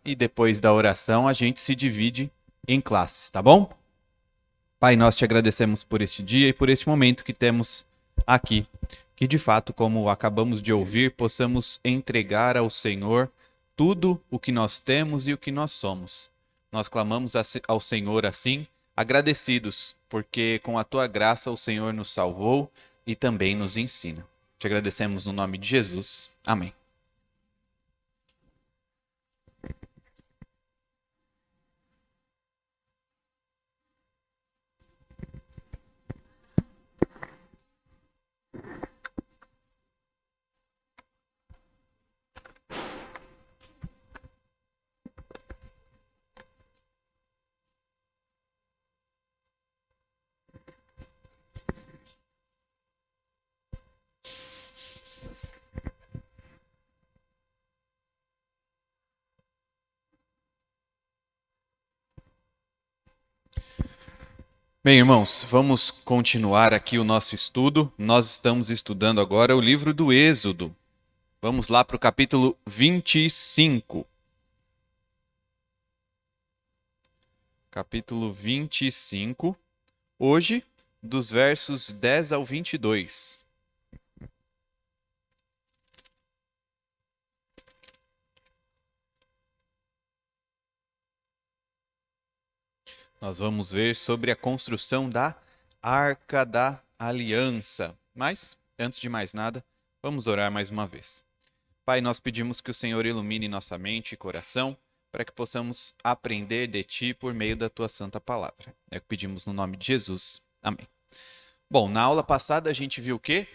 e depois da oração a gente se divide em classes, tá bom? Pai, nós te agradecemos por este dia e por este momento que temos aqui. Que de fato, como acabamos de ouvir, possamos entregar ao Senhor tudo o que nós temos e o que nós somos. Nós clamamos ao Senhor assim, agradecidos, porque com a tua graça o Senhor nos salvou e também nos ensina. Te agradecemos no nome de Jesus. Amém. Bem, irmãos, vamos continuar aqui o nosso estudo. Nós estamos estudando agora o livro do Êxodo. Vamos lá para o capítulo 25. Capítulo 25. Hoje, dos versos 10 ao 22. Nós vamos ver sobre a construção da Arca da Aliança. Mas, antes de mais nada, vamos orar mais uma vez. Pai, nós pedimos que o Senhor ilumine nossa mente e coração para que possamos aprender de Ti por meio da Tua santa palavra. É o que pedimos no nome de Jesus. Amém. Bom, na aula passada a gente viu o quê?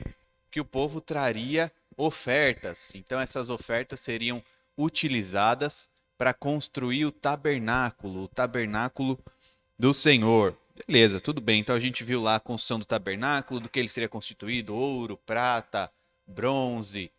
Que o povo traria ofertas. Então essas ofertas seriam utilizadas para construir o tabernáculo do Senhor. Beleza, tudo bem. Então a gente viu lá a construção do tabernáculo, do que ele seria constituído: ouro, prata, bronze,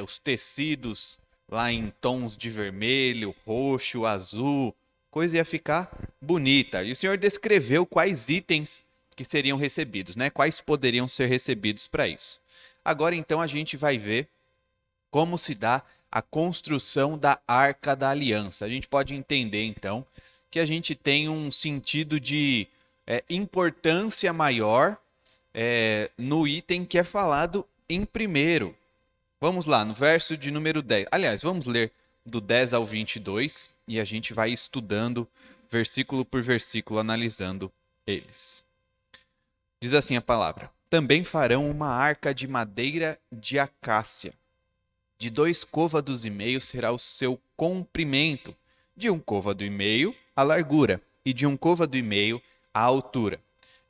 os tecidos lá em tons de vermelho, roxo, azul. Coisa ia ficar bonita. E o Senhor descreveu quais itens que seriam recebidos, né? Quais poderiam ser recebidos para isso. Agora então a gente vai ver como se dá a construção da Arca da Aliança. A gente pode entender então que a gente tem um sentido de importância maior no item que é falado em primeiro. Vamos lá, no verso de número 10. Aliás, vamos ler do 10 ao 22 e a gente vai estudando versículo por versículo, analisando eles. Diz assim a palavra: também farão uma arca de madeira de acácia. De 2 côvados e meio será o seu comprimento, de 1 côvado e meio a largura, e de 1 côvado e meio a altura.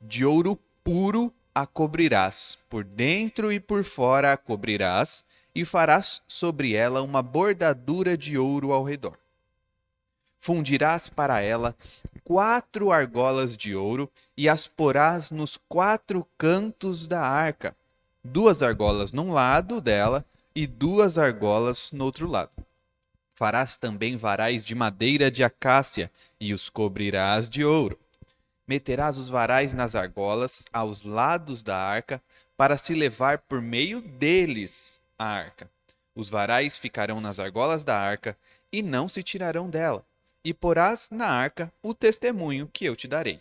De ouro puro a cobrirás, por dentro e por fora a cobrirás, e farás sobre ela uma bordadura de ouro ao redor. Fundirás para ela 4 argolas de ouro e as porás nos 4 cantos da arca, 2 argolas num lado dela e 2 argolas no outro lado. Farás também varais de madeira de acácia e os cobrirás de ouro. Meterás os varais nas argolas aos lados da arca para se levar por meio deles a arca. Os varais ficarão nas argolas da arca e não se tirarão dela. E porás na arca o testemunho que eu te darei.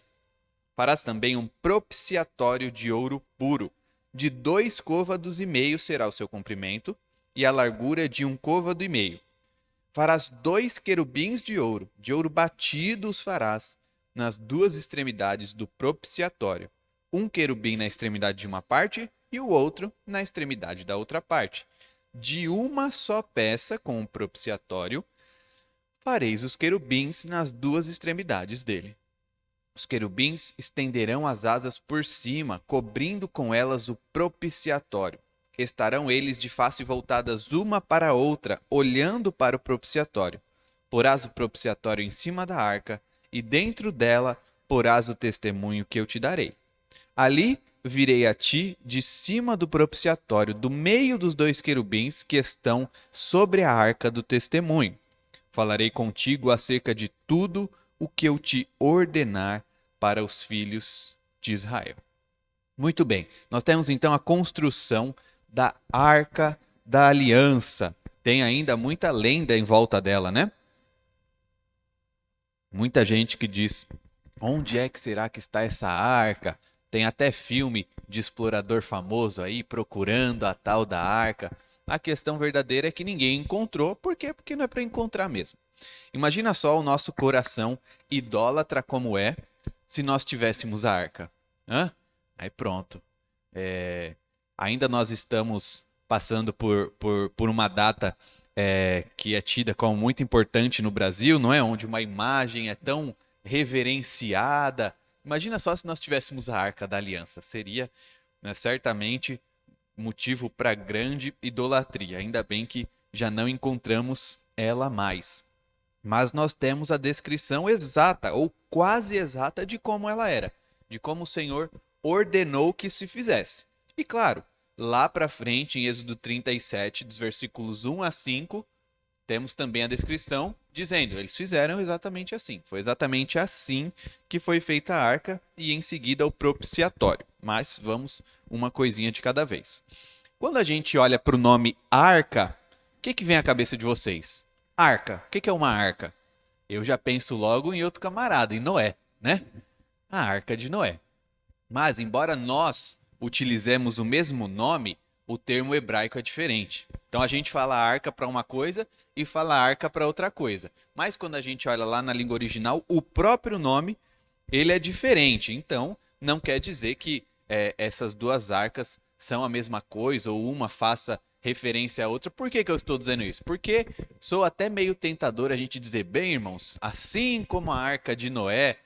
Farás também um propiciatório de ouro puro. De 2 côvados e meio será o seu comprimento, e a largura de 1 côvado e meio. Farás 2 querubins de ouro batido os farás nas 2 extremidades do propiciatório. Um querubim na extremidade de uma parte e o outro na extremidade da outra parte. De uma só peça com o propiciatório, fareis os querubins nas 2 extremidades dele. Os querubins estenderão as asas por cima, cobrindo com elas o propiciatório. Estarão eles de face voltadas uma para a outra, olhando para o propiciatório. Porás o propiciatório em cima da arca, e dentro dela porás o testemunho que eu te darei. Ali virei a ti de cima do propiciatório, do meio dos 2 querubins que estão sobre a arca do testemunho. Falarei contigo acerca de tudo o que eu te ordenar para os filhos de Israel. Muito bem, nós temos então a construção da Arca da Aliança. Tem ainda muita lenda em volta dela, né? Muita gente que diz: onde é que será que está essa arca? Tem até filme de explorador famoso aí procurando a tal da arca. A questão verdadeira é que ninguém encontrou. Por quê? Porque não é para encontrar mesmo. Imagina só o nosso coração idólatra como é se nós tivéssemos a arca. Hã? Aí pronto. É, ainda nós estamos passando por uma data que é tida como muito importante no Brasil, não é? Onde uma imagem é tão reverenciada. Imagina só se nós tivéssemos a Arca da Aliança. Seria, né, certamente motivo para grande idolatria. Ainda bem que já não encontramos ela mais. Mas nós temos a descrição exata, ou quase exata, de como ela era, de como o Senhor ordenou que se fizesse. E claro, lá para frente, em Êxodo 37, dos versículos 1 a 5, temos também a descrição dizendo: eles fizeram exatamente assim. Foi exatamente assim que foi feita a arca e em seguida o propiciatório. Mas vamos uma coisinha de cada vez. Quando a gente olha para o nome arca, o que vem à cabeça de vocês? Arca. O que é uma arca? Eu já penso logo em outro camarada, em Noé, né? A arca de Noé. Mas, embora nós utilizemos o mesmo nome, o termo hebraico é diferente. Então a gente fala arca para uma coisa e fala arca para outra coisa. Mas quando a gente olha lá na língua original, o próprio nome ele é diferente. Então não quer dizer que essas duas arcas são a mesma coisa ou uma faça referência à outra. Por que eu estou dizendo isso? Porque sou até meio tentador a gente dizer, bem, irmãos, assim como a arca de Noé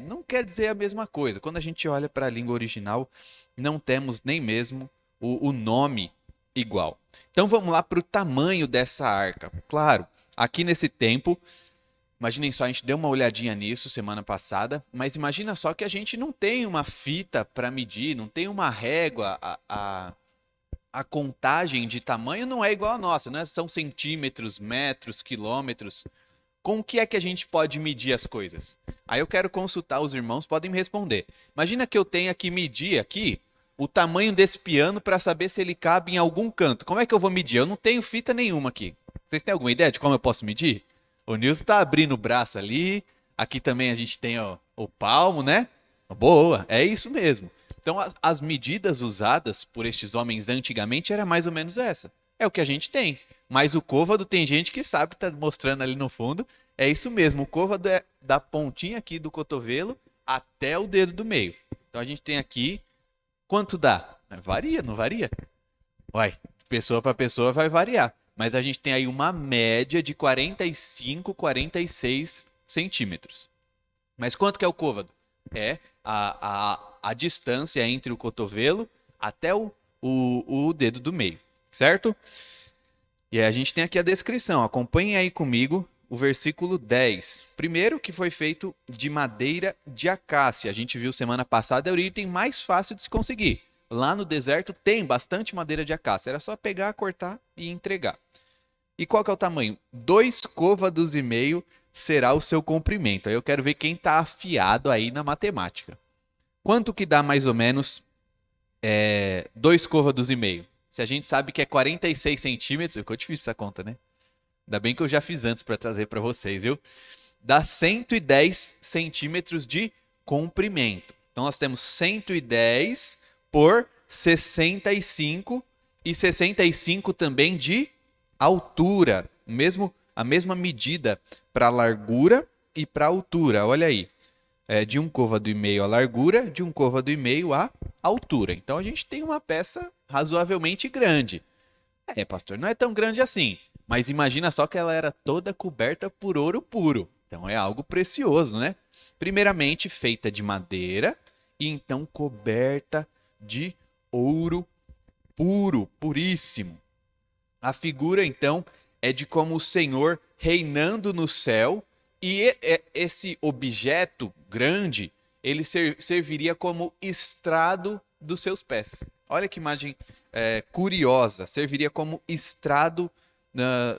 não quer dizer a mesma coisa. Quando a gente olha para a língua original, não temos nem mesmo o nome igual. Então vamos lá para o tamanho dessa arca. Claro, aqui nesse tempo, imaginem só, a gente deu uma olhadinha nisso semana passada, mas imagina só que a gente não tem uma fita para medir, não tem uma régua, a contagem de tamanho não é igual a nossa, né? São centímetros, metros, quilômetros. Com o que é que a gente pode medir as coisas? Aí eu quero consultar os irmãos, podem me responder. Imagina que eu tenha que medir aqui o tamanho desse piano para saber se ele cabe em algum canto. Como é que eu vou medir? Eu não tenho fita nenhuma aqui. Vocês têm alguma ideia de como eu posso medir? O Nilson está abrindo o braço ali. Aqui também a gente tem o palmo, né? Boa, é isso mesmo. Então as medidas usadas por estes homens antigamente era mais ou menos essa. É o que a gente tem. Mas o côvado tem gente que sabe, tá mostrando ali no fundo. É isso mesmo, o côvado é da pontinha aqui do cotovelo até o dedo do meio. Então a gente tem aqui, quanto dá? Varia, não varia? Uai, de pessoa para pessoa vai variar. Mas a gente tem aí uma média de 45, 46 centímetros. Mas quanto que é o côvado? É a distância entre o cotovelo até o dedo do meio, certo? E aí a gente tem aqui a descrição. Acompanhem aí comigo o versículo 10. Primeiro, que foi feito de madeira de acácia. A gente viu semana passada, é o item mais fácil de se conseguir. Lá no deserto tem bastante madeira de acácia. Era só pegar, cortar e entregar. E qual que é o tamanho? 2,5 côvados será o seu comprimento. Aí eu quero ver quem está afiado aí na matemática. Quanto que dá mais ou menos 2,5 côvados? Se a gente sabe que é 46 centímetros, ficou difícil essa conta, né? Ainda bem que eu já fiz antes para trazer para vocês, viu? Dá 110 centímetros de comprimento. Então nós temos 110 por 65 e 65 também de altura. A mesma medida para a largura e para a altura. Olha aí. De 1,5 côvado a largura, de 1,5 côvado a altura. Então a gente tem uma peça razoavelmente grande. Pastor, não é tão grande assim. Mas imagina só que ela era toda coberta por ouro puro. Então é algo precioso, né? Primeiramente feita de madeira e então coberta de ouro puro, puríssimo. A figura então é de como o Senhor reinando no céu e esse objeto grande, ele serviria como estrado dos seus pés. Olha que imagem curiosa, serviria como estrado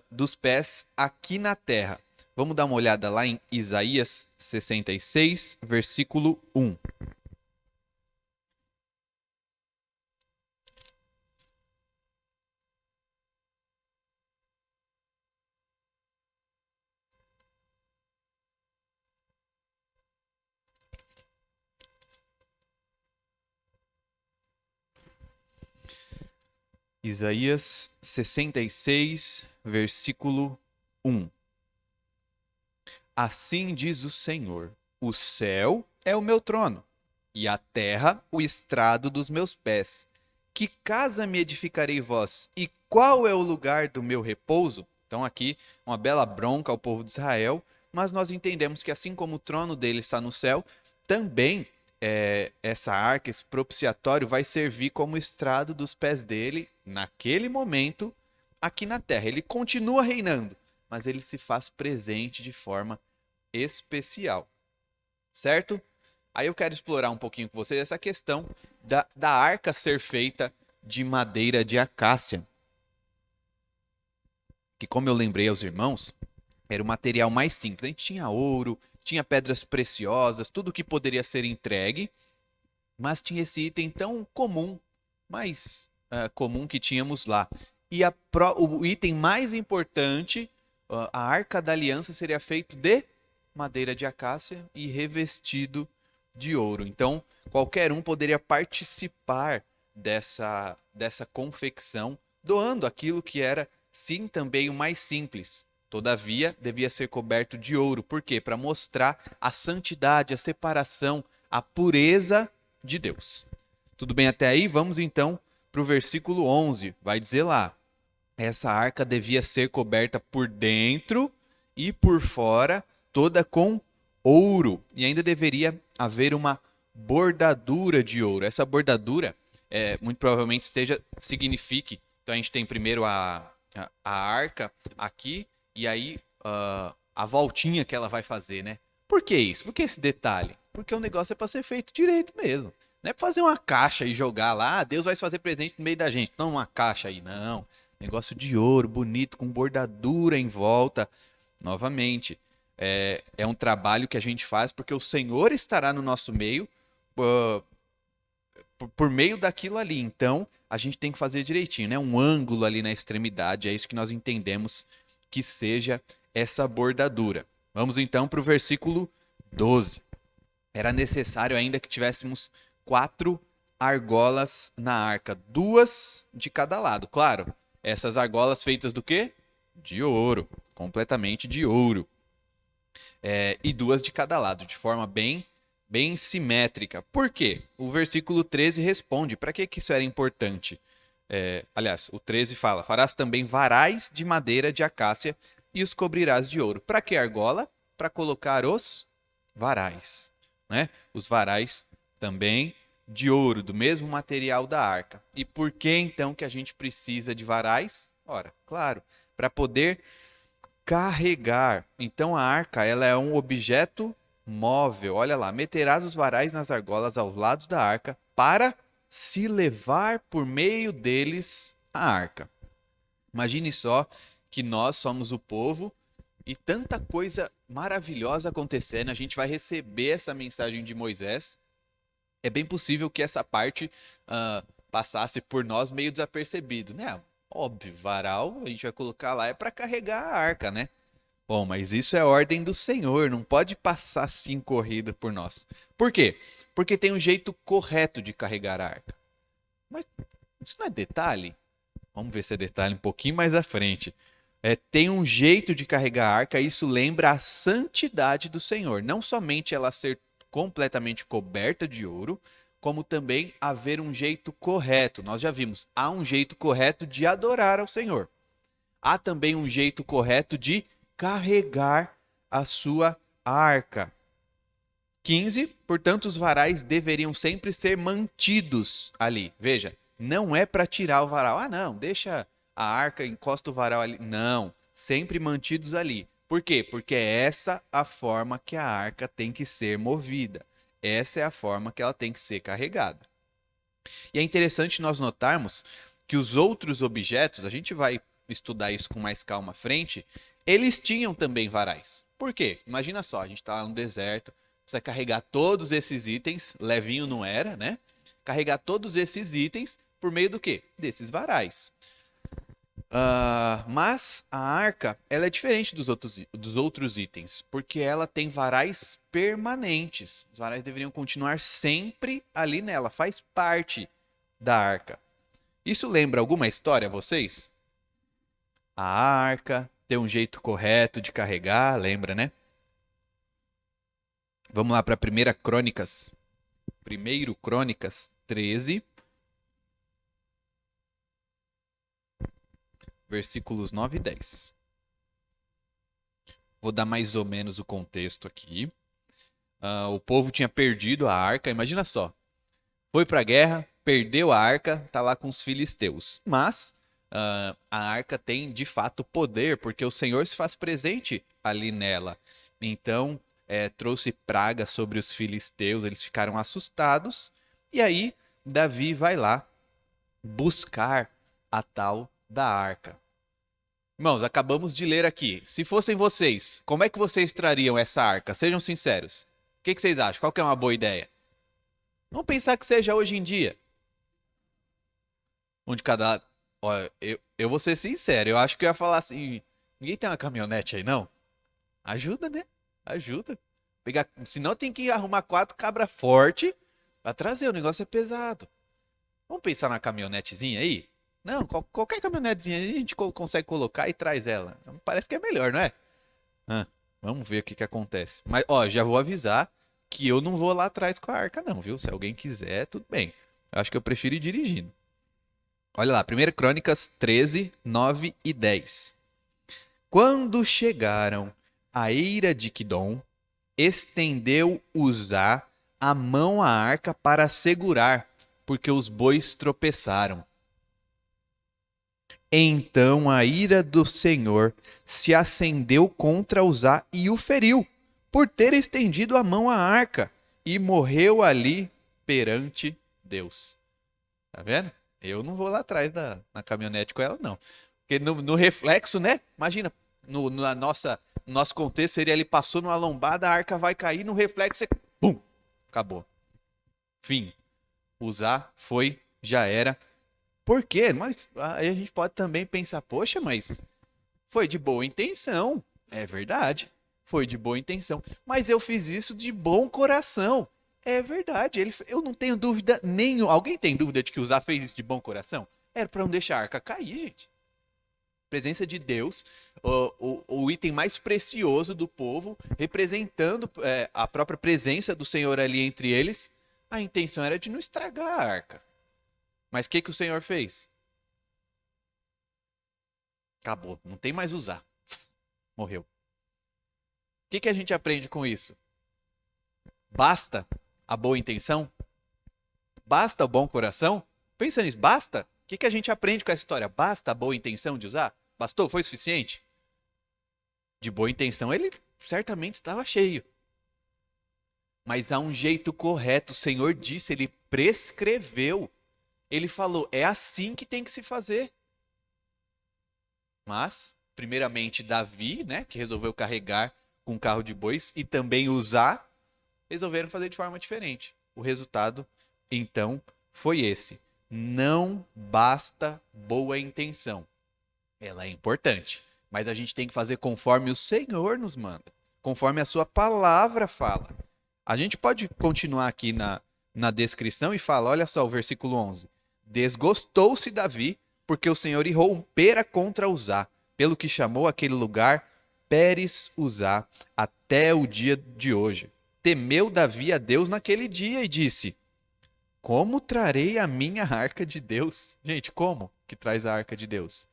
dos pés aqui na terra. Vamos dar uma olhada lá em Isaías 66, versículo 1. Isaías 66, versículo 1. Assim diz o Senhor: o céu é o meu trono, e a terra o estrado dos meus pés. Que casa me edificarei vós? E qual é o lugar do meu repouso? Então, aqui, uma bela bronca ao povo de Israel, mas nós entendemos que, assim como o trono dele está no céu, também essa arca, esse propiciatório, vai servir como estrado dos pés dele, naquele momento, aqui na terra. Ele continua reinando, mas ele se faz presente de forma especial, certo? Aí eu quero explorar um pouquinho com vocês essa questão da arca ser feita de madeira de acácia. Que, como eu lembrei aos irmãos, era o material mais simples. A gente tinha ouro, tinha pedras preciosas, tudo que poderia ser entregue, mas tinha esse item tão comum, mais comum que tínhamos lá. E o item mais importante, a Arca da Aliança, seria feito de madeira de acácia e revestido de ouro. Então, qualquer um poderia participar dessa confecção, doando aquilo que era, sim, também o mais simples. Todavia, devia ser coberto de ouro. Por quê? Para mostrar a santidade, a separação, a pureza de Deus. Tudo bem até aí? Vamos então para o versículo 11. Vai dizer lá: essa arca devia ser coberta por dentro e por fora, toda com ouro. E ainda deveria haver uma bordadura de ouro. Essa bordadura, muito provavelmente signifique. Então a gente tem primeiro a arca aqui, e aí a voltinha que ela vai fazer, né? Por que isso? Por que esse detalhe? Porque o negócio é para ser feito direito mesmo. Não é para fazer uma caixa e jogar lá, Deus vai se fazer presente no meio da gente. Não uma caixa aí, não. Negócio de ouro, bonito, com bordadura em volta. Novamente, é um trabalho que a gente faz porque o Senhor estará no nosso meio por meio daquilo ali. Então, a gente tem que fazer direitinho, né? Um ângulo ali na extremidade. É isso que nós entendemos que seja essa bordadura. Vamos então para o versículo 12. Era necessário ainda que tivéssemos 4 argolas na arca, 2 de cada lado. Claro, essas argolas feitas do quê? De ouro, completamente de ouro. E 2 de cada lado, de forma bem simétrica. Por quê? O versículo 13 responde. Para que isso era importante? Aliás, o 13 fala: farás também varais de madeira de acácia e os cobrirás de ouro. Para que argola? Para colocar os varais, né? Os varais também de ouro, do mesmo material da arca. E por que então que a gente precisa de varais? Ora, claro, para poder carregar. Então a arca, ela é um objeto móvel. Olha lá: meterás os varais nas argolas aos lados da arca para se levar por meio deles a arca. Imagine só que nós somos o povo e tanta coisa maravilhosa acontecendo. A gente vai receber essa mensagem de Moisés. É bem possível que essa parte passasse por nós meio desapercebido, né? Óbvio, varal a gente vai colocar lá é para carregar a arca, né? Bom, mas isso é ordem do Senhor, não pode passar assim corrida por nós. Por quê? Porque tem um jeito correto de carregar a arca. Mas isso não é detalhe? Vamos ver se é detalhe um pouquinho mais à frente. Tem um jeito de carregar a arca, isso lembra a santidade do Senhor. Não somente ela ser completamente coberta de ouro, como também haver um jeito correto. Nós já vimos, há um jeito correto de adorar ao Senhor. Há também um jeito correto de carregar a sua arca. 15, portanto, os varais deveriam sempre ser mantidos ali. Veja, não é para tirar o varal. Ah, não, deixa a arca, encosta o varal ali. Não, sempre mantidos ali. Por quê? Porque é essa a forma que a arca tem que ser movida. Essa é a forma que ela tem que ser carregada. E é interessante nós notarmos que os outros objetos, a gente vai estudar isso com mais calma à frente, eles tinham também varais. Por quê? Imagina só, a gente está lá no deserto, precisa carregar todos esses itens, levinho não era, né? Carregar todos esses itens por meio do quê? Desses varais. Mas a arca, ela é diferente dos outros itens, porque ela tem varais permanentes. Os varais deveriam continuar sempre ali nela, faz parte da arca. Isso lembra alguma história a vocês? A arca, ter um jeito correto de carregar, lembra, né? Vamos lá para 1 Crônicas. 1 Crônicas 13, versículos 9 e 10. Vou dar mais ou menos o contexto aqui. O povo tinha perdido a arca, imagina só. Foi para a guerra, perdeu a arca, tá lá com os filisteus. Mas a arca tem de fato poder, porque o Senhor se faz presente ali nela. Então trouxe praga sobre os filisteus, eles ficaram assustados. E aí Davi vai lá buscar a tal da arca. Irmãos, acabamos de ler aqui. Se fossem vocês, como é que vocês trariam essa arca? Sejam sinceros. O que vocês acham? Qual que é uma boa ideia? Vamos pensar que seja hoje em dia. Um de cada lado. Olha, eu vou ser sincero, eu acho que eu ia falar assim: ninguém tem uma caminhonete aí, não? Ajuda, né? Ajuda. Pegar, senão tem que arrumar 4 cabra forte pra trazer, o negócio é pesado. Vamos pensar na caminhonetezinha aí? Não, qualquer caminhonetezinha aí a gente consegue colocar e traz ela. Parece que é melhor, não é? Ah, vamos ver o que acontece. Mas, ó, já vou avisar que eu não vou lá atrás com a arca, não, viu? Se alguém quiser, tudo bem. Eu acho que eu prefiro ir dirigindo. Olha lá, 1 Crônicas 13, 9 e 10. Quando chegaram à eira de Quidom, estendeu Uzá a mão à arca para segurar, porque os bois tropeçaram. Então a ira do Senhor se acendeu contra Uzá e o feriu, por ter estendido a mão à arca, e morreu ali perante Deus. Tá vendo? Eu não vou lá atrás na caminhonete com ela, não. Porque no reflexo, né? Imagina, no nosso contexto seria ele passou numa lombada, a arca vai cair, no reflexo, você, pum, acabou. Fim. Uzá foi, já era. Por quê? Mas aí a gente pode também pensar, poxa, mas foi de boa intenção. É verdade. Foi de boa intenção. Mas eu fiz isso de bom coração. É verdade. Eu não tenho dúvida nenhuma. Alguém tem dúvida de que Uzá fez isso de bom coração? Era para não deixar a arca cair, gente. Presença de Deus, o item mais precioso do povo, representando a própria presença do Senhor ali entre eles. A intenção era de não estragar a arca. Mas o que o Senhor fez? Acabou, não tem mais Uzá. Morreu. O que a gente aprende com isso? Basta a boa intenção? Basta o bom coração? Pensa nisso, basta? O que a gente aprende com essa história? Basta a boa intenção de Uzá? Bastou? Foi suficiente? De boa intenção ele certamente estava cheio. Mas há um jeito correto, o Senhor disse, ele prescreveu. Ele falou, é assim que tem que se fazer. Mas, primeiramente, Davi, né, que resolveu carregar com um carro de bois, e também Uzá, resolveram fazer de forma diferente. O resultado, então, foi esse. Não basta boa intenção. Ela é importante, mas a gente tem que fazer conforme o Senhor nos manda, conforme a sua palavra fala. A gente pode continuar aqui na descrição e fala, olha só o versículo 11. Desgostou-se Davi, porque o Senhor irrompera contra Uzá, pelo que chamou aquele lugar Pérez Uzá até o dia de hoje. Temeu Davi a Deus naquele dia e disse, como trarei a minha arca de Deus? Gente, como que traz a arca de Deus?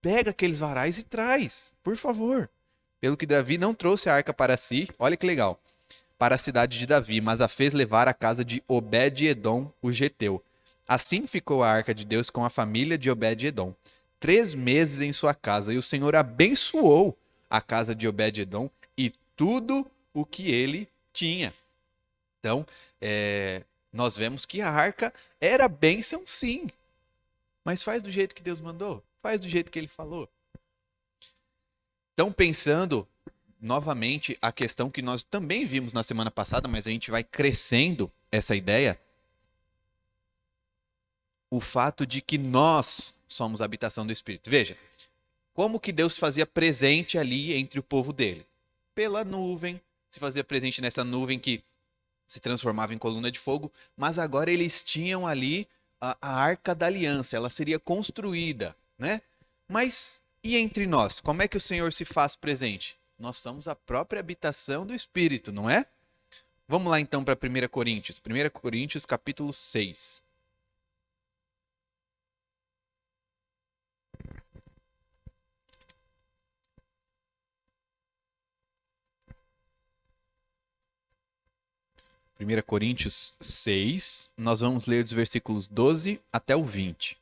Pega aqueles varais e traz, por favor. Pelo que Davi não trouxe a arca para si, olha que legal, para a cidade de Davi, mas a fez levar à casa de Obed-edom, o geteu. Assim ficou a arca de Deus com a família de Obed-edom, 3 meses em sua casa, e o Senhor abençoou a casa de Obed-edom e tudo o que ele tinha. Então, nós vemos que a arca era bênção, sim, mas faz do jeito que Deus mandou, faz do jeito que ele falou. Então, pensando novamente a questão que nós também vimos na semana passada, mas a gente vai crescendo essa ideia, o fato de que nós somos a habitação do Espírito. Veja, como que Deus fazia presente ali entre o povo dele? Pela nuvem, se fazia presente nessa nuvem que se transformava em coluna de fogo, mas agora eles tinham ali a Arca da Aliança, ela seria construída, né? Mas e entre nós? Como é que o Senhor se faz presente? Nós somos a própria habitação do Espírito, não é? Vamos lá então para 1 Coríntios. 1 Coríntios capítulo 6. Primeira Coríntios 6, nós vamos ler dos versículos 12 até o 20.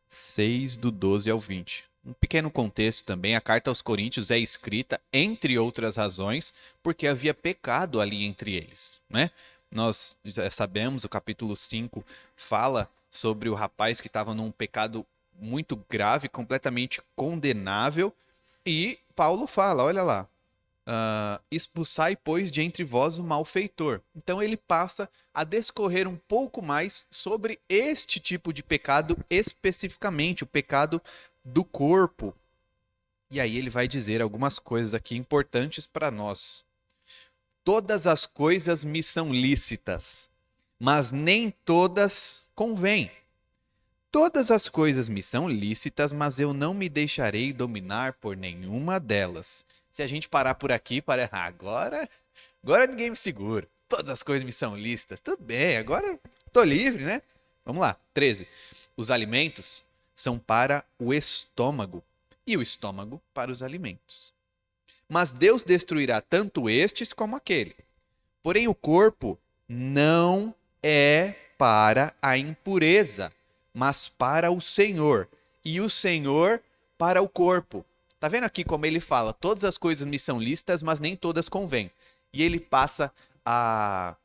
6 do 12 ao 20. Um pequeno contexto também, a carta aos Coríntios é escrita, entre outras razões, porque havia pecado ali entre eles, né? Nós já sabemos, o capítulo 5 fala sobre o rapaz que estava num pecado muito grave, completamente condenável, e Paulo fala, olha lá, expulsai, pois, de entre vós o malfeitor. Então ele passa a discorrer um pouco mais sobre este tipo de pecado especificamente, o pecado do corpo. E aí ele vai dizer algumas coisas aqui importantes para nós. Todas as coisas me são lícitas, mas nem todas convêm. Todas as coisas me são lícitas, mas eu não me deixarei dominar por nenhuma delas. Se a gente parar por aqui, agora ninguém me segura. Todas as coisas me são lícitas. Tudo bem, agora estou livre, né? Vamos lá. 13. Os alimentos são para o estômago e o estômago para os alimentos. Mas Deus destruirá tanto estes como aquele. Porém, o corpo não é para a impureza, mas para o Senhor, e o Senhor para o corpo. Tá vendo aqui como ele fala? Todas as coisas me são lícitas, mas nem todas convêm. E ele passa a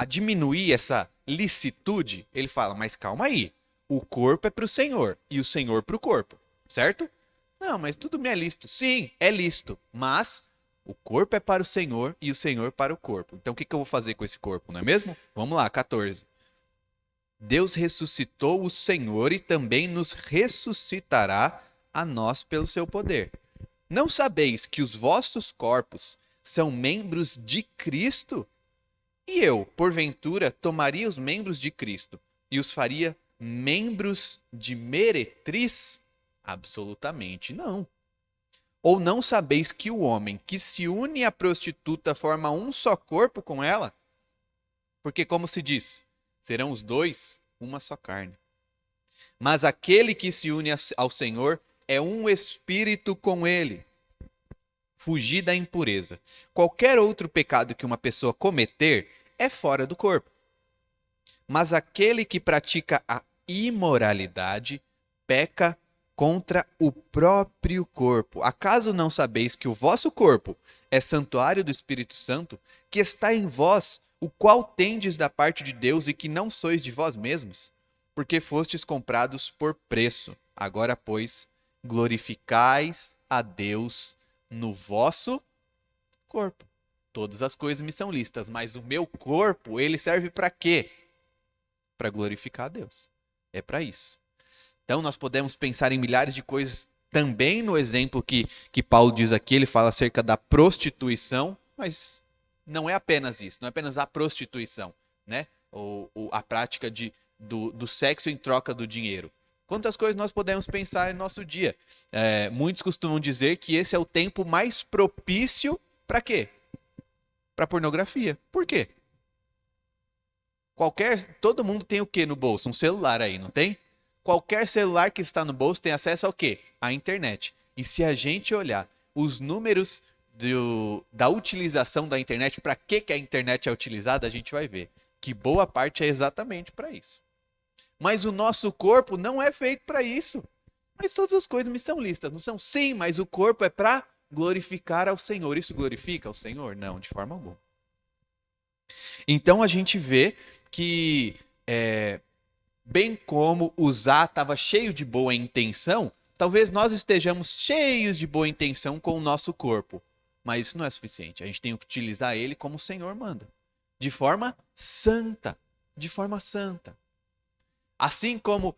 diminuir essa licitude. Ele fala, mas calma aí, o corpo é para o Senhor e o Senhor para o corpo, certo? Não, mas tudo me é lícito. Sim, é lícito, mas o corpo é para o Senhor e o Senhor para o corpo. Então o que eu vou fazer com esse corpo, não é mesmo? Vamos lá, 14. Deus ressuscitou o Senhor e também nos ressuscitará a nós pelo seu poder. Não sabeis que os vossos corpos são membros de Cristo? E eu, porventura, tomaria os membros de Cristo e os faria membros de meretriz? Absolutamente não. Ou não sabeis que o homem que se une à prostituta forma um só corpo com ela? Porque, como se diz, serão os dois uma só carne. Mas aquele que se une ao Senhor é um espírito com ele. Fugir da impureza. Qualquer outro pecado que uma pessoa cometer é fora do corpo. Mas aquele que pratica a imoralidade peca contra o próprio corpo. Acaso não sabeis que o vosso corpo é santuário do Espírito Santo, que está em vós, o qual tendes da parte de Deus e que não sois de vós mesmos? Porque fostes comprados por preço. Agora, pois, glorificais a Deus no vosso corpo. Todas as coisas me são lícitas, mas o meu corpo, ele serve para quê? Para glorificar a Deus. É para isso. Então, nós podemos pensar em milhares de coisas também no exemplo que Paulo diz aqui. Ele fala acerca da prostituição, mas não é apenas isso, não é apenas a prostituição, né? Ou a prática do sexo em troca do dinheiro. Quantas coisas nós podemos pensar em nosso dia? Muitos costumam dizer que esse é o tempo mais propício para quê? Para pornografia. Por quê? Todo mundo tem o quê no bolso? Um celular aí, não tem? Qualquer celular que está no bolso tem acesso ao quê? À internet. E se a gente olhar os números da utilização da internet, para que a internet é utilizada, a gente vai ver que boa parte é exatamente para isso. Mas o nosso corpo não é feito para isso. Mas todas as coisas me são lícitas, não são? Sim, mas o corpo é para glorificar ao Senhor. Isso glorifica ao Senhor? Não, de forma alguma. Então a gente vê que bem como Uzá estava cheio de boa intenção, talvez nós estejamos cheios de boa intenção com o nosso corpo. Mas isso não é suficiente. A gente tem que utilizar ele como o Senhor manda. De forma santa. De forma santa. Assim como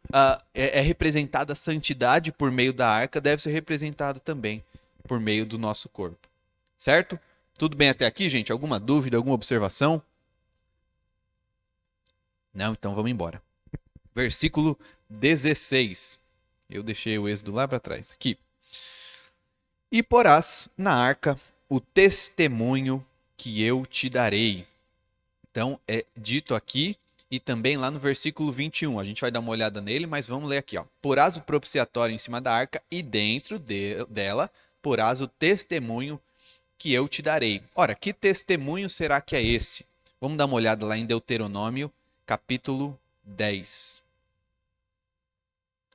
é representada a santidade por meio da arca, deve ser representada também por meio do nosso corpo. Certo? Tudo bem até aqui, gente? Alguma dúvida, alguma observação? Não? Então vamos embora. Versículo 16. Eu deixei o Êxodo lá para trás. Aqui. E porás na arca o testemunho que eu te darei. Então, é dito aqui e também lá no versículo 21. A gente vai dar uma olhada nele, mas vamos ler aqui. Ó. Porás o propiciatório em cima da arca e dentro dela porás o testemunho que eu te darei. Ora, que testemunho será que é esse? Vamos dar uma olhada lá em Deuteronômio, capítulo 10.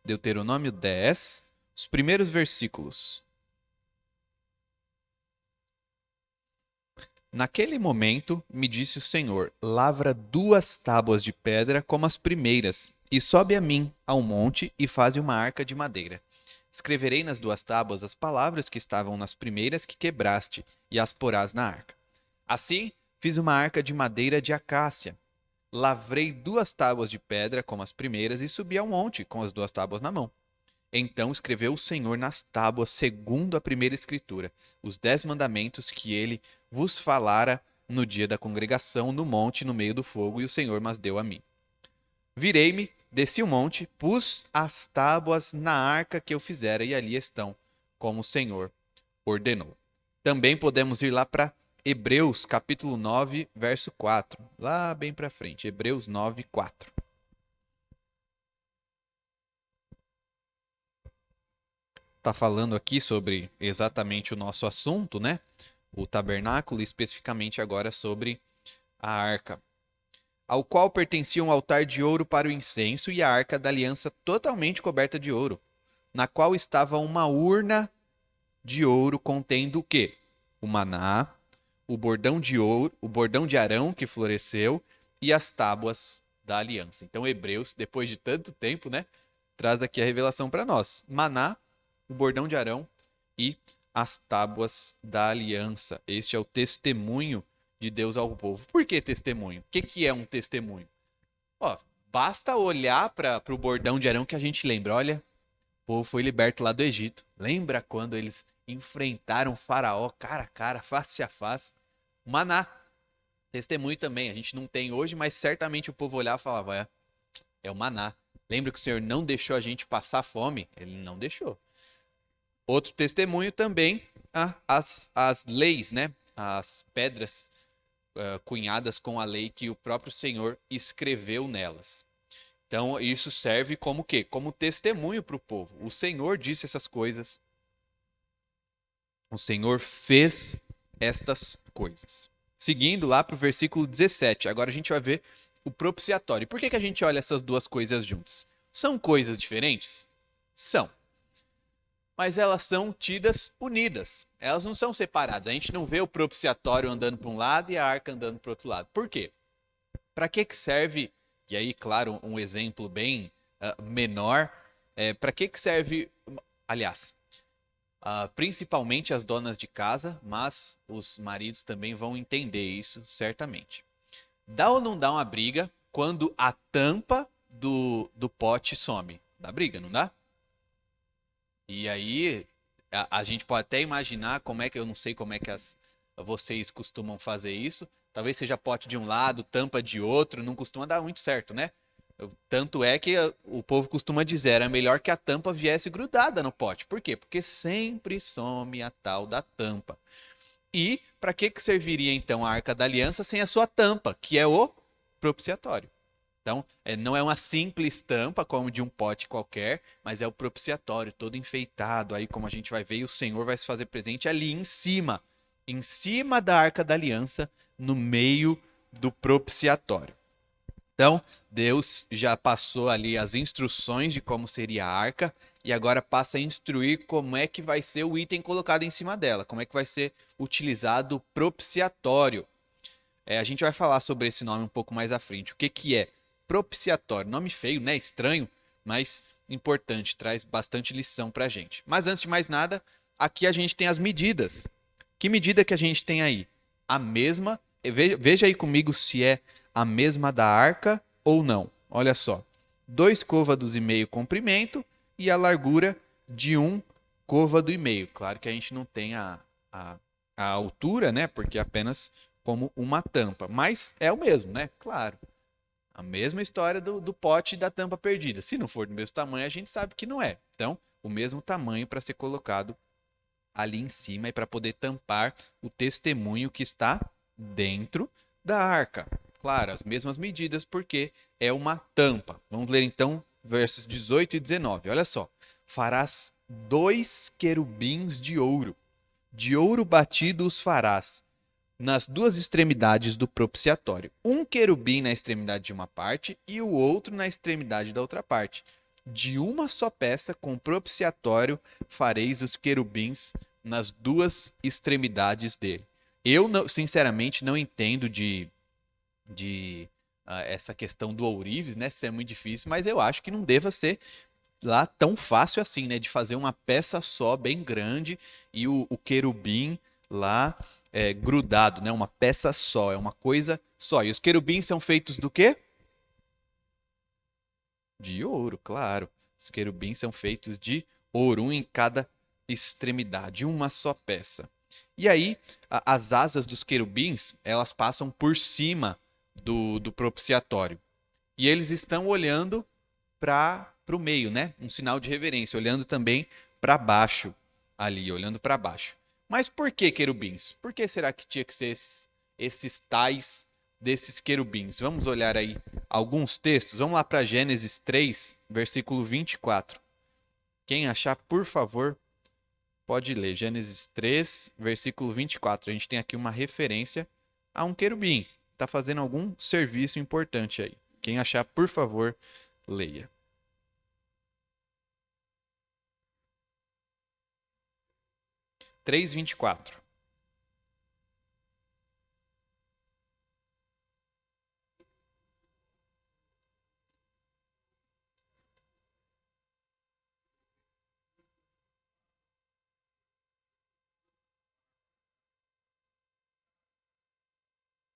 Deuteronômio 10, os primeiros versículos. Naquele momento, me disse o Senhor, lavra 2 tábuas de pedra como as primeiras, e sobe a mim ao monte e faze uma arca de madeira. Escreverei nas 2 tábuas as palavras que estavam nas primeiras que quebraste, e as porás na arca. Assim, fiz uma arca de madeira de acácia. Lavrei 2 tábuas de pedra como as primeiras e subi ao monte com as 2 tábuas na mão. Então escreveu o Senhor nas tábuas, segundo a primeira escritura, os 10 mandamentos que ele vos falara no dia da congregação, no monte, no meio do fogo, e o Senhor mas deu a mim. Virei-me, desci o monte, pus as tábuas na arca que eu fizera, e ali estão, como o Senhor ordenou. Também podemos ir lá para Hebreus, capítulo 9, verso 4. Lá bem para frente, Hebreus 9, 4. Está falando aqui sobre exatamente o nosso assunto, né? O tabernáculo, especificamente agora sobre a arca, ao qual pertencia um altar de ouro para o incenso e a arca da aliança totalmente coberta de ouro, na qual estava uma urna de ouro contendo o quê? O maná, o bordão de ouro, o bordão de Arão que floresceu e as tábuas da aliança. Então, Hebreus, depois de tanto tempo, né, traz aqui a revelação para nós. Maná, o bordão de Arão e as tábuas da aliança. Este é o testemunho de Deus ao povo. Por que testemunho? O que é um testemunho? Ó, basta olhar para o bordão de Arão que a gente lembra. Olha, o povo foi liberto lá do Egito. Lembra quando eles enfrentaram o faraó cara a cara, face a face? Maná, testemunho também. A gente não tem hoje, mas certamente o povo olhava e falava, é o maná. Lembra que o Senhor não deixou a gente passar fome? Ele não deixou. Outro testemunho também, as leis, né? As pedras cunhadas com a lei que o próprio Senhor escreveu nelas. Então, isso serve como o quê? Como testemunho para o povo. O Senhor disse essas coisas. O Senhor fez estas coisas. Seguindo lá para o versículo 17. Agora a gente vai ver o propiciatório. Por que a gente olha essas 2 coisas juntas? São coisas diferentes? São. Mas elas são tidas unidas. Elas não são separadas. A gente não vê o propiciatório andando para um lado e a arca andando para o outro lado. Por quê? Para que serve, e aí, claro, um exemplo bem menor, para que serve, aliás, principalmente as donas de casa, mas os maridos também vão entender isso, certamente. Dá ou não dá uma briga quando a tampa do pote some? Dá briga, não dá? E aí, a gente pode até imaginar como é que, eu não sei como é que vocês costumam fazer isso. Talvez seja pote de um lado, tampa de outro, não costuma dar muito certo, né? Tanto é que o povo costuma dizer, era melhor que a tampa viesse grudada no pote. Por quê? Porque sempre some a tal da tampa. E para que serviria então a Arca da Aliança sem a sua tampa, que é o propiciatório? Então, não é uma simples tampa como de um pote qualquer, mas é o propiciatório todo enfeitado. Aí, como a gente vai ver, e o Senhor vai se fazer presente ali em cima da Arca da Aliança, no meio do propiciatório. Então, Deus já passou ali as instruções de como seria a arca e agora passa a instruir como é que vai ser o item colocado em cima dela, como é que vai ser utilizado o propiciatório. A gente vai falar sobre esse nome um pouco mais à frente. O que é propiciatório? Nome feio, né? Estranho, mas importante, traz bastante lição pra gente. Mas antes de mais nada, aqui a gente tem as medidas. Que medida que a gente tem aí? A mesma, veja aí comigo se é a mesma da arca ou não. Olha só, 2 côvados e meio comprimento e a largura de 1 côvado e meio. Claro que a gente não tem a a altura, né? Porque é apenas como uma tampa. Mas é o mesmo, né? Claro. A mesma história do pote e da tampa perdida. Se não for do mesmo tamanho, a gente sabe que não é. Então, o mesmo tamanho para ser colocado ali em cima e para poder tampar o testemunho que está dentro da arca. Claro, as mesmas medidas, porque é uma tampa. Vamos ler então versos 18 e 19. Olha só. Farás 2 querubins de ouro batido os farás nas duas extremidades do propiciatório. Um querubim na extremidade de uma parte e o outro na extremidade da outra parte. De uma só peça, com propiciatório, fareis os querubins nas duas extremidades dele. Eu, sinceramente, não entendo de essa questão do ourives, né? Se é muito difícil, mas eu acho que não deva ser lá tão fácil assim, né? De fazer uma peça só, bem grande, e o querubim lá grudado, né? Uma peça só, é uma coisa só. E os querubins são feitos do quê? De ouro, claro. Os querubins são feitos de ouro, um em cada extremidade, uma só peça. E aí, as asas dos querubins, elas passam por cima do propiciatório. E eles estão olhando para o meio, né? Um sinal de reverência, olhando também para baixo, ali, olhando para baixo. Mas por que querubins? Por que será que tinha que ser esses tais desses querubins? Vamos olhar aí alguns textos. Vamos lá para Gênesis 3, versículo 24. Quem achar, por favor, pode ler. Gênesis 3, versículo 24. A gente tem aqui uma referência a um querubim. Está fazendo algum serviço importante aí. Quem achar, por favor, leia. 3:24.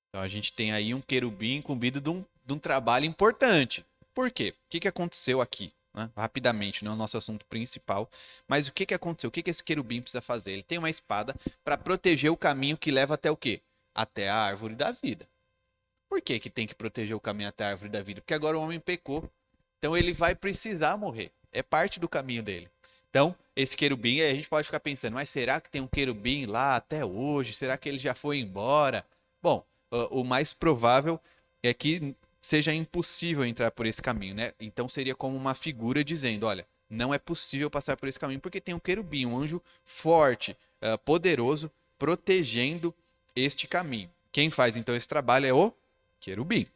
Então a gente tem aí um querubim incumbido de um trabalho importante. Por quê? O que aconteceu aqui? Né? Rapidamente, não é o nosso assunto principal, mas o que aconteceu? O que esse querubim precisa fazer? Ele tem uma espada para proteger o caminho que leva até o quê? Até a árvore da vida. Por que tem que proteger o caminho até a árvore da vida? Porque agora o homem pecou. Então ele vai precisar morrer. É parte do caminho dele. Então, esse querubim, a gente pode ficar pensando, mas será que tem um querubim lá até hoje? Será que ele já foi embora? Bom, o mais provável é que seja impossível entrar por esse caminho, né? Então seria como uma figura dizendo, olha, não é possível passar por esse caminho porque tem um querubim, um anjo forte, poderoso, protegendo este caminho. Quem faz então esse trabalho é o querubim.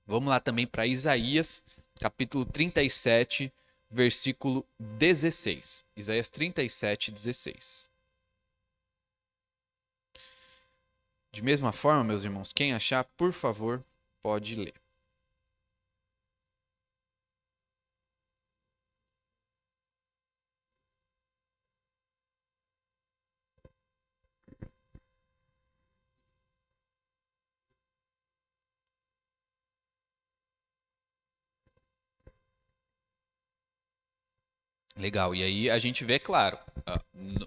Vamos lá também para Isaías, capítulo 37, versículo 16. Isaías 37, 16. De mesma forma, meus irmãos, quem achar, por favor, pode ler. Legal. E aí a gente vê, claro,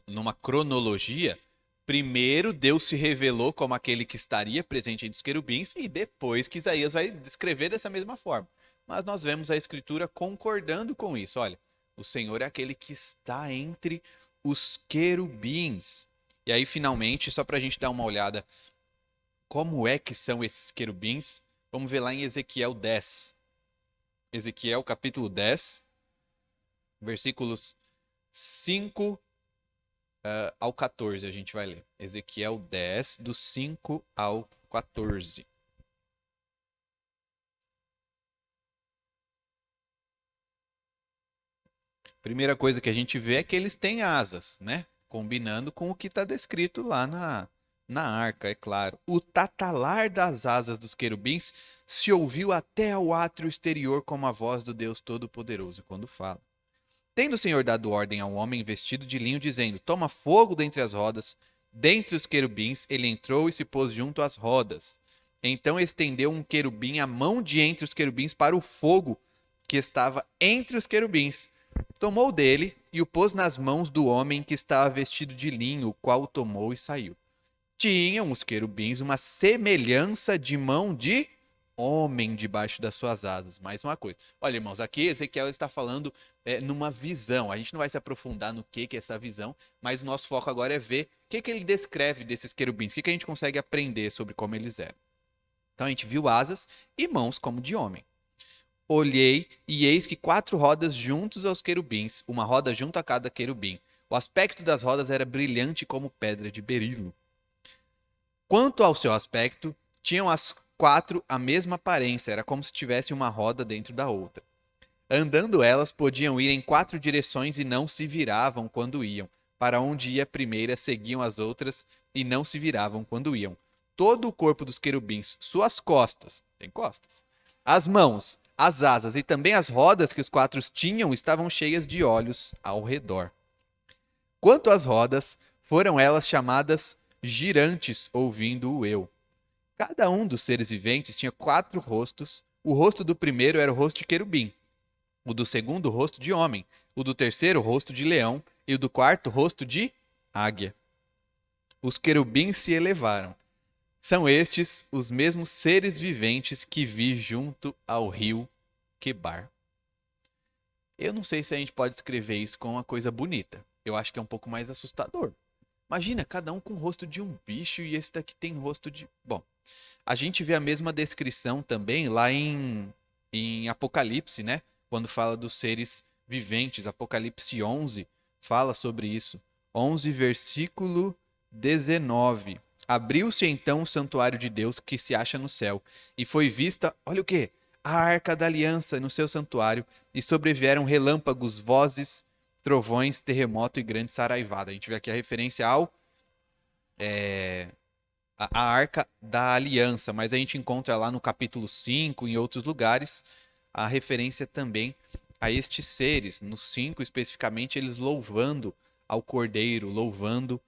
numa cronologia, primeiro Deus se revelou como aquele que estaria presente entre os querubins e depois que Isaías vai descrever dessa mesma forma. Mas nós vemos a Escritura concordando com isso. Olha, o Senhor é aquele que está entre os querubins. E aí, finalmente, só para a gente dar uma olhada como é que são esses querubins, vamos ver lá em Ezequiel 10. Ezequiel capítulo 10, versículos 5 ao 14 a gente vai ler. Ezequiel 10, do 5 ao 14. Primeira coisa que a gente vê é que eles têm asas, né? Combinando com o que está descrito lá na arca, é claro. O tatalar das asas dos querubins se ouviu até ao átrio exterior como a voz do Deus Todo-Poderoso quando fala. Tendo o Senhor dado ordem a um homem vestido de linho, dizendo: Toma fogo dentre as rodas. Dentre os querubins, ele entrou e se pôs junto às rodas. Então estendeu um querubim a mão de entre os querubins para o fogo que estava entre os querubins. Tomou dele e o pôs nas mãos do homem que estava vestido de linho, o qual o tomou e saiu. tinham os querubins uma semelhança de mão de homem debaixo das suas asas. Mais uma coisa. Olha, irmãos, aqui Ezequiel está falando numa visão. A gente não vai se aprofundar no que é essa visão, mas o nosso foco agora é ver o que ele descreve desses querubins, o que a gente consegue aprender sobre como eles eram. Então a gente viu asas e mãos como de homem. Olhei e eis que 4 rodas juntos aos querubins, uma roda junto a cada querubim. O aspecto das rodas era brilhante como pedra de berilo. Quanto ao seu aspecto, tinham as 4 a mesma aparência, era como se tivesse uma roda dentro da outra. Andando elas, podiam ir em 4 direções e não se viravam quando iam. Para onde ia a primeira, seguiam as outras e não se viravam quando iam. Todo o corpo dos querubins, suas costas, tem costas, as mãos, as asas e também as rodas que os 4 tinham estavam cheias de olhos ao redor. Quanto às rodas, foram elas chamadas girantes, ouvindo-o eu. Cada um dos seres viventes tinha 4 rostos. O rosto do primeiro era o rosto de querubim, o do segundo, o rosto de homem, o do terceiro, o rosto de leão e o do quarto, o rosto de águia. Os querubins se elevaram. São estes os mesmos seres viventes que vi junto ao rio Quebar. Eu não sei se a gente pode escrever isso com uma coisa bonita. Eu acho que é um pouco mais assustador. Imagina, cada um com o rosto de um bicho e esse daqui tem rosto de... Bom, a gente vê a mesma descrição também lá em Apocalipse, né? Quando fala dos seres viventes. Apocalipse 11 fala sobre isso. 11, versículo 19. Abriu-se então o santuário de Deus que se acha no céu, e foi vista, olha o quê? A arca da aliança no seu santuário, e sobrevieram relâmpagos, vozes, trovões, terremoto e grande saraivada. A gente vê aqui a referência a arca da aliança, mas a gente encontra lá no capítulo 5, em outros lugares, a referência também a estes seres. No 5 especificamente, eles louvando ao Cordeiro, louvando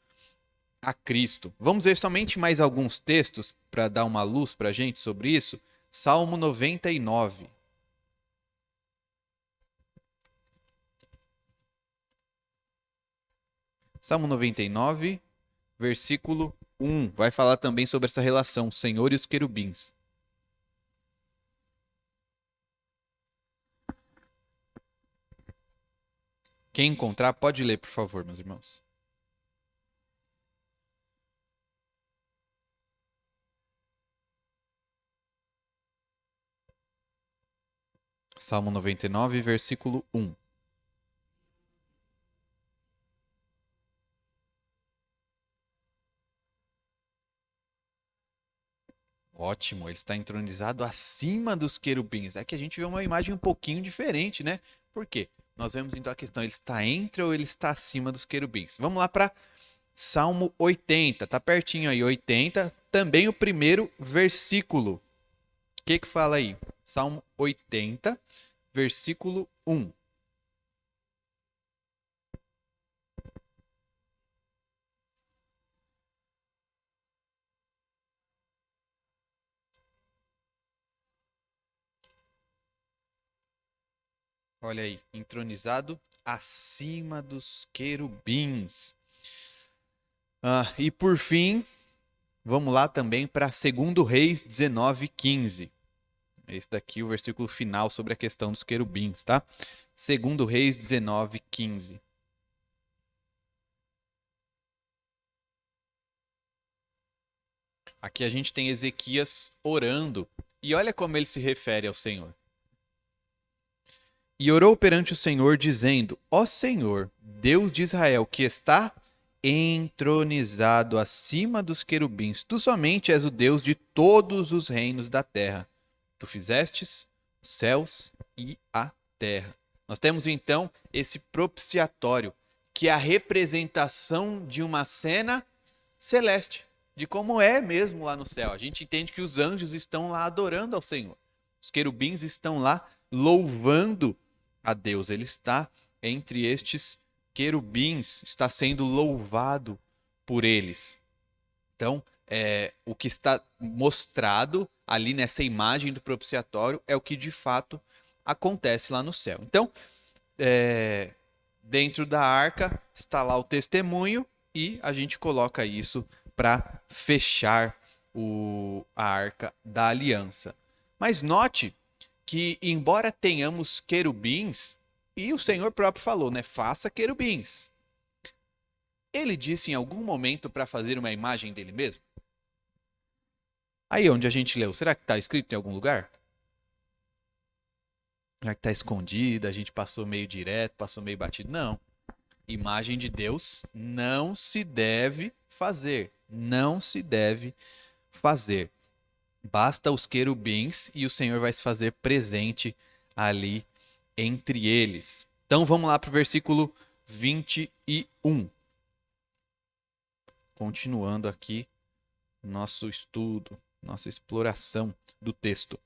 a Cristo. Vamos ver somente mais alguns textos para dar uma luz para a gente sobre isso. Salmo 99. Salmo 99, versículo 1. Vai falar também sobre essa relação, o Senhor e os querubins. Quem encontrar, pode ler, por favor, meus irmãos. Salmo 99, versículo 1. Ótimo, ele está entronizado acima dos querubins. É que a gente vê uma imagem um pouquinho diferente, né? Por quê? Nós vemos então a questão, ele está entre ou ele está acima dos querubins? Vamos lá para Salmo 80, tá pertinho aí, 80, também o primeiro versículo. O que fala aí? Salmo 80, versículo 1. Olha aí, entronizado acima dos querubins. E por fim, vamos lá também para 2 Reis 19:15. Esse daqui é o versículo final sobre a questão dos querubins, tá? 2 Reis 19:15. Aqui a gente tem Ezequias orando e olha como ele se refere ao Senhor. E orou perante o Senhor, dizendo: Ó Senhor, Deus de Israel, que está entronizado acima dos querubins, tu somente és o Deus de todos os reinos da terra. Tu fizestes os céus e a terra. Nós temos então esse propiciatório, que é a representação de uma cena celeste, de como é mesmo lá no céu. A gente entende que os anjos estão lá adorando ao Senhor. Os querubins estão lá louvando a Deus. Ele está entre estes querubins, está sendo louvado por eles. Então, o que está mostrado ali nessa imagem do propiciatório é o que de fato acontece lá no céu. Então, dentro da arca está lá o testemunho e a gente coloca isso para fechar a arca da aliança. Mas note que, embora tenhamos querubins, e o Senhor próprio falou, né? Faça querubins. Ele disse em algum momento para fazer uma imagem dele mesmo? Aí onde a gente leu, será que está escrito em algum lugar? Será que está escondido, a gente passou meio direto, passou meio batido? Não. Imagem de Deus não se deve fazer. Não se deve fazer. Basta os querubins e o Senhor vai se fazer presente ali entre eles. Então vamos lá para o versículo 21. Continuando aqui nosso estudo, nossa exploração do texto.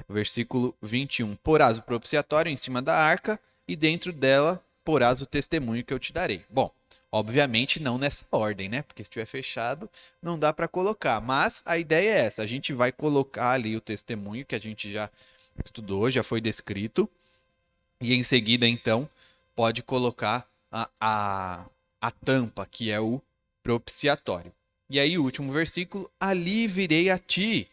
Versículo 21. Porás o propiciatório em cima da arca e dentro dela porás o testemunho que eu te darei. Bom, obviamente não nessa ordem, né? Porque se estiver fechado, não dá para colocar. Mas a ideia é essa. A gente vai colocar ali o testemunho que a gente já estudou, já foi descrito. E em seguida, então, pode colocar a tampa, que é o propiciatório. E aí o último versículo, ali virei a ti,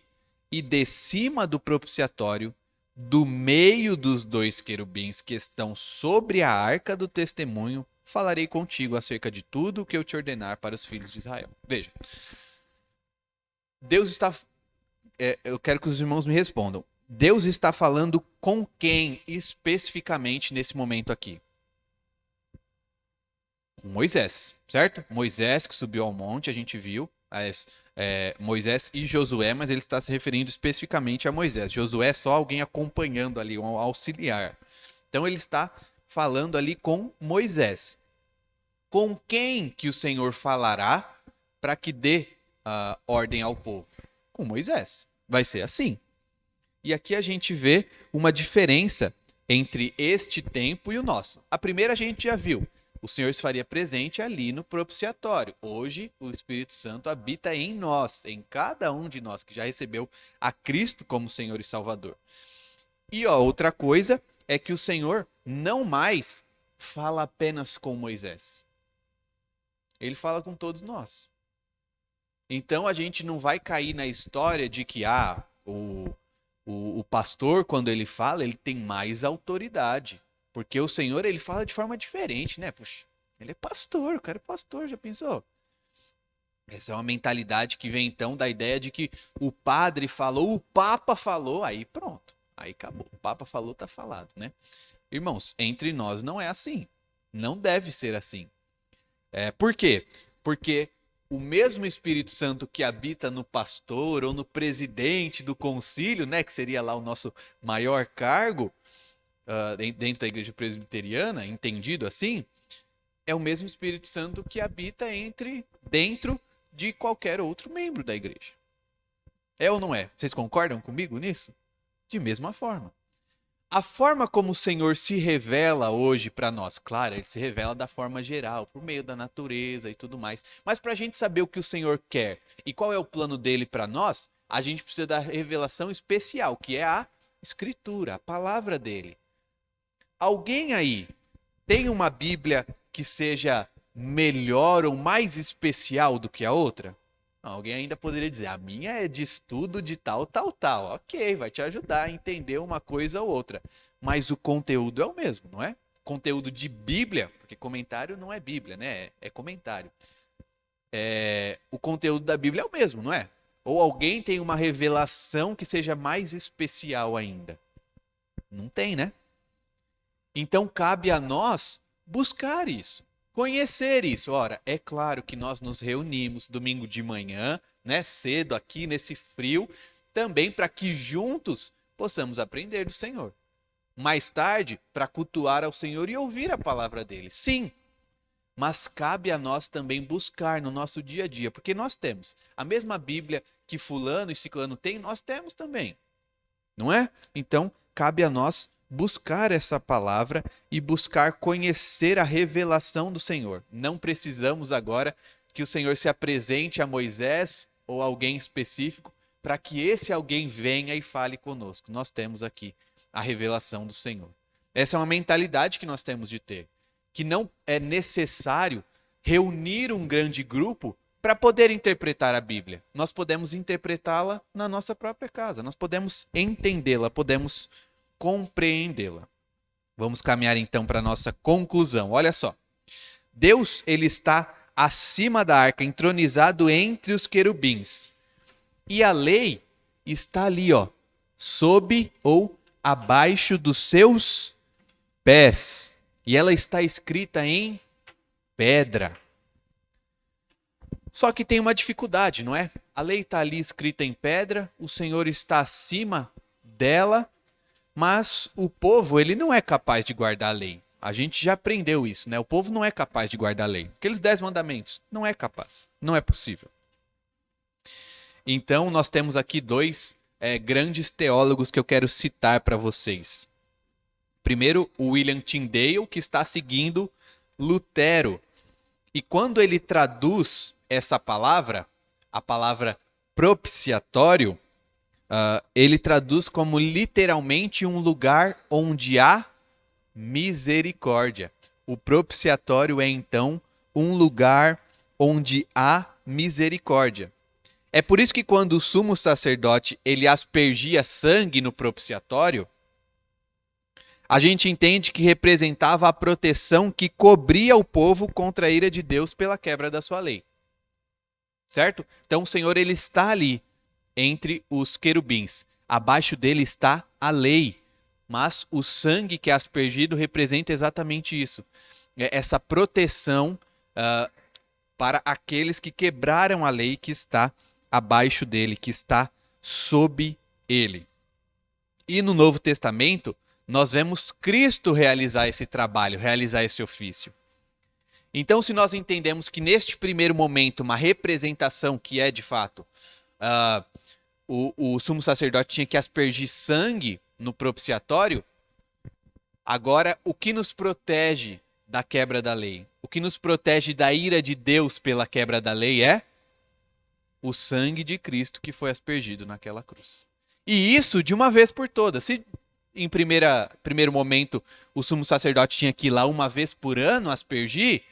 e de cima do propiciatório, do meio dos dois querubins que estão sobre a arca do testemunho, falarei contigo acerca de tudo o que eu te ordenar para os filhos de Israel. Veja, Deus está... eu quero que os irmãos me respondam. Deus está falando com quem especificamente nesse momento aqui? Com Moisés, certo? Moisés que subiu ao monte, a gente viu, Moisés e Josué, mas ele está se referindo especificamente a Moisés. Josué é só alguém acompanhando ali, um auxiliar. Então ele está falando ali com Moisés. Com quem que o Senhor falará para que dê ordem ao povo? Com Moisés. Vai ser assim. E aqui a gente vê uma diferença entre este tempo e o nosso. A primeira a gente já viu. O Senhor se faria presente ali no propiciatório. Hoje, o Espírito Santo habita em nós, em cada um de nós que já recebeu a Cristo como Senhor e Salvador. E outra coisa é que o Senhor não mais fala apenas com Moisés. Ele fala com todos nós. Então, a gente não vai cair na história de que o pastor, quando ele fala, ele tem mais autoridade. Porque o Senhor, ele fala de forma diferente, né? Puxa, ele é pastor, o cara é pastor, já pensou? Essa é uma mentalidade que vem, então, da ideia de que o padre falou, o Papa falou, aí pronto. Aí acabou. O Papa falou, tá falado, né? Irmãos, entre nós não é assim. Não deve ser assim. Por quê? Porque o mesmo Espírito Santo que habita no pastor ou no presidente do concílio, né? Que seria lá o nosso maior cargo, dentro da igreja presbiteriana, entendido assim, é o mesmo Espírito Santo que habita dentro de qualquer outro membro da igreja. É ou não é? Vocês concordam comigo nisso? De mesma forma. A forma como o Senhor se revela hoje para nós, claro, ele se revela da forma geral, por meio da natureza e tudo mais. Mas para a gente saber o que o Senhor quer e qual é o plano dele para nós, a gente precisa da revelação especial, que é a Escritura, a palavra dele. Alguém aí tem uma Bíblia que seja melhor ou mais especial do que a outra? Alguém ainda poderia dizer, a minha é de estudo de tal, tal, tal. Ok, vai te ajudar a entender uma coisa ou outra. Mas o conteúdo é o mesmo, não é? Conteúdo de Bíblia, porque comentário não é Bíblia, né? É comentário. O conteúdo da Bíblia é o mesmo, não é? Ou alguém tem uma revelação que seja mais especial ainda? Não tem, né? Então cabe a nós buscar isso, conhecer isso. Ora, é claro que nós nos reunimos domingo de manhã, né, cedo aqui nesse frio, também para que juntos possamos aprender do Senhor. Mais tarde, para cultuar ao Senhor e ouvir a palavra dele. Sim, mas cabe a nós também buscar no nosso dia a dia, porque nós temos a mesma Bíblia que fulano e ciclano tem, nós temos também. Não é? Então, cabe a nós buscar essa palavra e buscar conhecer a revelação do Senhor. Não precisamos agora que o Senhor se apresente a Moisés ou alguém específico para que esse alguém venha e fale conosco. Nós temos aqui a revelação do Senhor. Essa é uma mentalidade que nós temos de ter, que não é necessário reunir um grande grupo para poder interpretar a Bíblia, nós podemos interpretá-la na nossa própria casa, nós podemos entendê-la, podemos compreendê-la. Vamos caminhar então para a nossa conclusão. Olha só, Deus ele está acima da arca, entronizado entre os querubins. E a lei está ali, ó, sob ou abaixo dos seus pés. E ela está escrita em pedra. Só que tem uma dificuldade, não é? A lei está ali escrita em pedra, o Senhor está acima dela, mas o povo ele não é capaz de guardar a lei. A gente já aprendeu isso, né? O povo não é capaz de guardar a lei. Aqueles 10 mandamentos, não é capaz, não é possível. Então, nós temos aqui dois grandes teólogos que eu quero citar para vocês. Primeiro, o William Tyndale, que está seguindo Lutero. E quando ele traduz essa palavra, a palavra propiciatório, ele traduz como literalmente um lugar onde há misericórdia. O propiciatório é então um lugar onde há misericórdia. É por isso que quando o sumo sacerdote ele aspergia sangue no propiciatório, a gente entende que representava a proteção que cobria o povo contra a ira de Deus pela quebra da sua lei. Certo? Então o Senhor ele está ali entre os querubins. Abaixo dele está a lei. Mas o sangue que é aspergido representa exatamente isso. Essa proteção para aqueles que quebraram a lei que está abaixo dele, que está sob ele. E no Novo Testamento, nós vemos Cristo realizar esse trabalho, realizar esse ofício. Então, se nós entendemos que neste primeiro momento, uma representação que é de fato, o sumo sacerdote tinha que aspergir sangue no propiciatório, agora o que nos protege da quebra da lei? O que nos protege da ira de Deus pela quebra da lei é o sangue de Cristo que foi aspergido naquela cruz. E isso de uma vez por todas. Se em primeiro momento o sumo sacerdote tinha que ir lá uma vez por ano aspergir,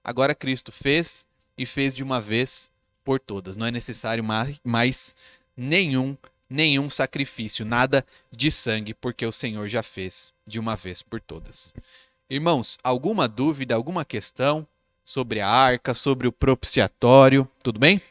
agora Cristo fez e fez de uma vez por todas. Não é necessário mais nenhum sacrifício, nada de sangue, porque o Senhor já fez de uma vez por todas. Irmãos, alguma dúvida, alguma questão sobre a arca, sobre o propiciatório? Tudo bem?